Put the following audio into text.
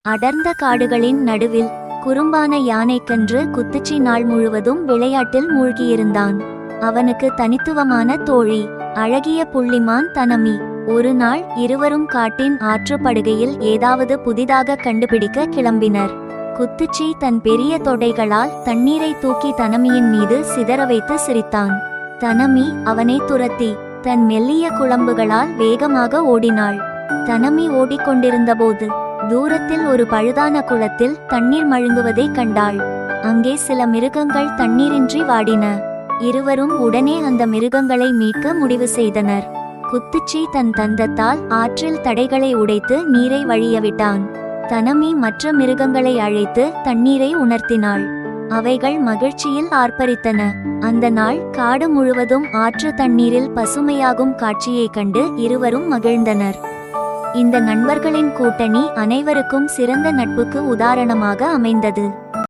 அடர்ந்த காடுகளின் நடுவில் குறும்பான யானைக்கன்று குத்துச்சி நாள் முழுவதும் விளையாட்டில் மூழ்கியிருந்தான். அவனுக்கு தனித்துவமான தோழி அழகிய புள்ளிமான் தனமி. ஒரு நாள் இருவரும் காட்டின் ஆற்றுப்படுகையில் ஏதாவது புதிதாக கண்டுபிடிக்க கிளம்பினர். குத்துச்சி தன் பெரிய தொடைகளால் தண்ணீரை தூக்கி தனமியின் மீது சிதற வைத்து சிரித்தான். தனமி அவனை துரத்தி தன் மெல்லிய குளம்புகளால் வேகமாக ஓடினாள். தனமி ஓடிக்கொண்டிருந்தபோது தூரத்தில் ஒரு பழுதான குளத்தில் தண்ணீர் மழுங்குவதை கண்டாள். அங்கே சில மிருகங்கள் தண்ணீரின்றி வாடின. இருவரும் உடனே அந்த மிருகங்களை மீட்க முடிவு செய்தனர். குத்துச்சி தன் தந்தத்தால் ஆற்றில் தடைகளை உடைத்து நீரை வழியவிட்டான். தனமி மற்ற மிருகங்களை அழைத்து தண்ணீரை உணர்த்தினாள். அவைகள் மகிழ்ச்சியில் ஆர்ப்பரித்தன. அந்த நாள் காடு முழுவதும் ஆற்று தண்ணீரில் பசுமையாகும் காட்சியைக் கண்டு இருவரும் மகிழ்ந்தனர். இந்த நண்பர்களின் கூட்டணி அனைவருக்கும் சிறந்த நட்புக்கு உதாரணமாக அமைந்தது.